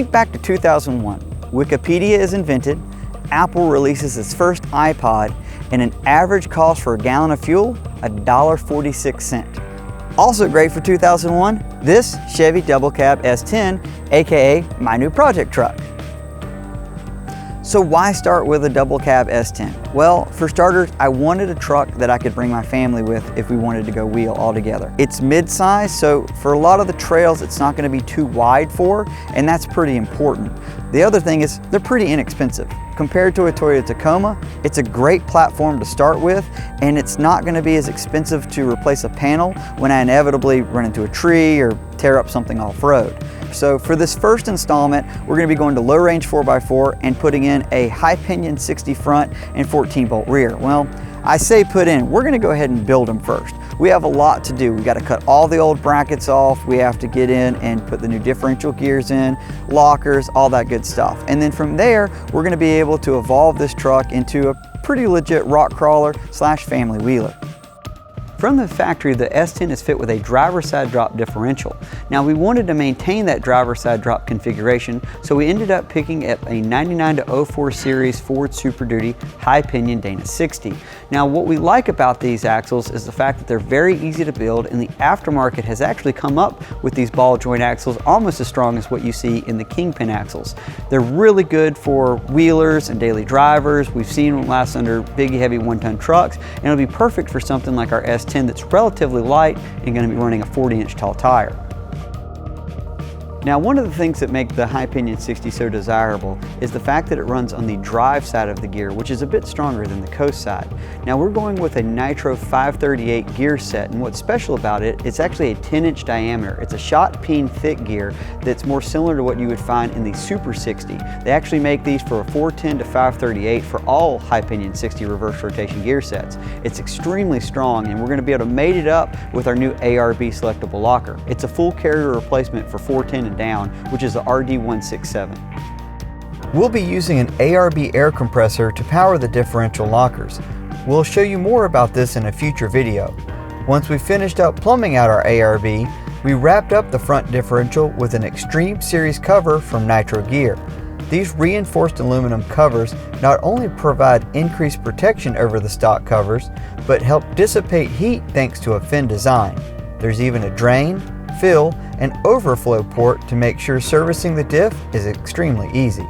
Think back to 2001. Wikipedia is invented, Apple releases its first iPod, and an average cost for a gallon of fuel, $1.46. Also great for 2001, this Chevy Double Cab S-10, aka my new project truck. So why start with a double cab S-10? Well, for starters, I wanted a truck that I could bring my family with if we wanted to go wheel all together. It's mid-size, so for a lot of the trails, it's not going to be too wide for, and that's pretty important. The other thing is they're pretty inexpensive. Compared to a Toyota Tacoma, it's a great platform to start with, and it's not going to be as expensive to replace a panel when I inevitably run into a tree or tear up something off-road. So for this first installment, we're going to be going to low range 4x4 and putting in a high pinion 60 front and 14 bolt rear. Well, I say put in, we're going to go ahead and build them first. We have a lot to do. We got to cut all the old brackets off. We have to get in and put the new differential gears in, lockers, all that good stuff. And then from there, we're going to be able to evolve this truck into a pretty legit rock crawler / family wheeler. From the factory, the S-10 is fit with a driver's side drop differential. Now we wanted to maintain that driver's side drop configuration, so we ended up picking up a 99-04 series Ford Super Duty high pinion Dana 60. Now what we like about these axles is the fact that they're very easy to build, and the aftermarket has actually come up with these ball joint axles almost as strong as what you see in the Kingpin axles. They're really good for wheelers and daily drivers. We've seen them last under big heavy 1-ton trucks, and it'll be perfect for something like our S-10 that's relatively light and going to be running a 40-inch tall tire. Now, one of the things that make the high pinion 60 so desirable is the fact that it runs on the drive side of the gear, which is a bit stronger than the coast side. Now we're going with a Nitro 538 gear set, and what's special about it, it's actually a 10-inch diameter. It's a shot peen thick gear that's more similar to what you would find in the Super 60. They actually make these for a 410 to 538 for all high pinion 60 reverse rotation gear sets. It's extremely strong, and we're going to be able to mate it up with our new ARB selectable locker. It's a full carrier replacement for 410 and down, which is the RD167. We'll be using an ARB air compressor to power the differential lockers. We'll show you more about this in a future video. Once we finished up plumbing out our ARB, we wrapped up the front differential with an Extreme Series cover from Nitro Gear. These reinforced aluminum covers not only provide increased protection over the stock covers, but help dissipate heat thanks to a fin design. There's even a drain, fill, and overflow port to make sure servicing the diff is extremely easy.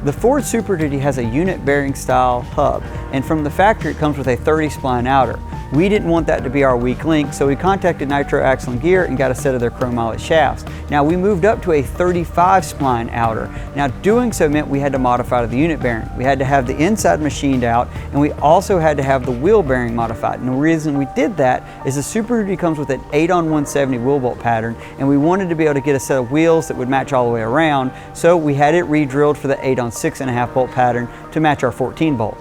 The Ford Super Duty has a unit bearing style hub, and from the factory it comes with a 30 spline outer. We didn't want that to be our weak link, so we contacted Nitro Axle and Gear and got a set of their chrome eyelet shafts. Now we moved up to a 35 spline outer. Now doing so meant we had to modify the unit bearing. We had to have the inside machined out, and we also had to have the wheel bearing modified. And the reason we did that is the Super Duty comes with an 8-on-170 wheel bolt pattern, and we wanted to be able to get a set of wheels that would match all the way around, so we had it re-drilled for the 8-on-6.5 bolt pattern to match our 14 bolt.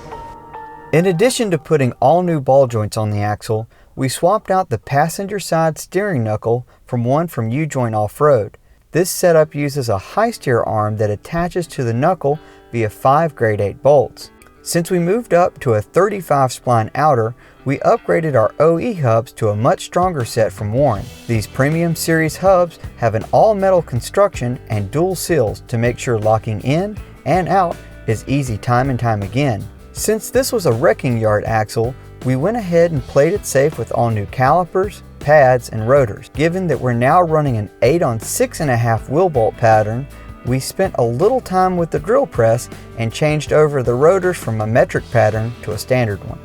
In addition to putting all new ball joints on the axle, we swapped out the passenger side steering knuckle from one from U-Joint Off-Road. This setup uses a high steer arm that attaches to the knuckle via 5 grade 8 bolts. Since we moved up to a 35 spline outer, we upgraded our OE hubs to a much stronger set from Warren. These premium series hubs have an all-metal construction and dual seals to make sure locking in and out is easy time and time again. Since this was a wrecking yard axle, we went ahead and played it safe with all new calipers, pads, and rotors. Given that we're now running an 8-on-6.5 wheel bolt pattern, we spent a little time with the drill press and changed over the rotors from a metric pattern to a standard one.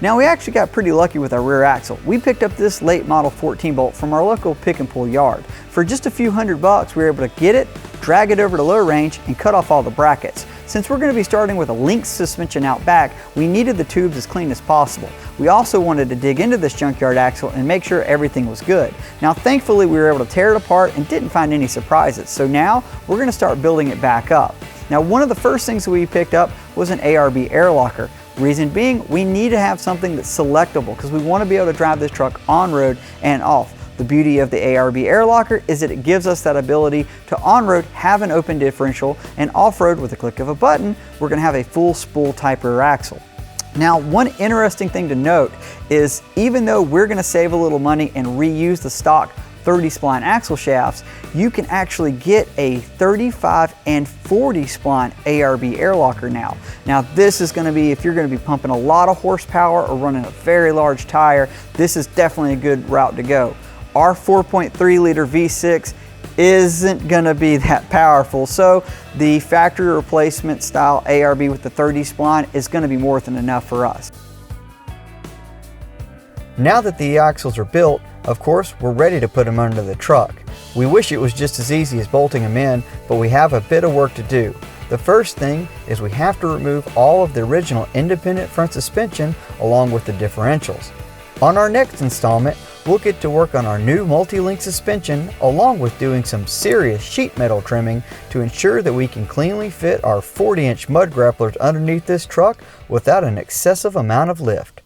Now we actually got pretty lucky with our rear axle. We picked up this late model 14 bolt from our local pick and pull yard. For just a few $100, we were able to get it, drag it over to low range, and cut off all the brackets. Since we're going to be starting with a linked suspension out back, we needed the tubes as clean as possible. We also wanted to dig into this junkyard axle and make sure everything was good. Now thankfully we were able to tear it apart and didn't find any surprises, so now we're going to start building it back up. Now one of the first things that we picked up was an ARB air locker. Reason being, we need to have something that's selectable because we want to be able to drive this truck on-road and off. The beauty of the ARB air locker is that it gives us that ability to on-road have an open differential, and off-road with a click of a button, we're going to have a full spool type rear axle. Now, one interesting thing to note is even though we're going to save a little money and reuse the stock 30 spline axle shafts, you can actually get a 35 and 40 spline ARB air locker now. Now this is going to be, if you're going to be pumping a lot of horsepower or running a very large tire, this is definitely a good route to go. Our 4.3 liter V6 isn't going to be that powerful, so the factory replacement style ARB with the 30 spline is going to be more than enough for us. Now that the e-axles are built, of course, we're ready to put them under the truck. We wish it was just as easy as bolting them in, but we have a bit of work to do. The first thing is we have to remove all of the original independent front suspension along with the differentials. On our next installment, we'll get to work on our new multi-link suspension along with doing some serious sheet metal trimming to ensure that we can cleanly fit our 40-inch mud grapplers underneath this truck without an excessive amount of lift.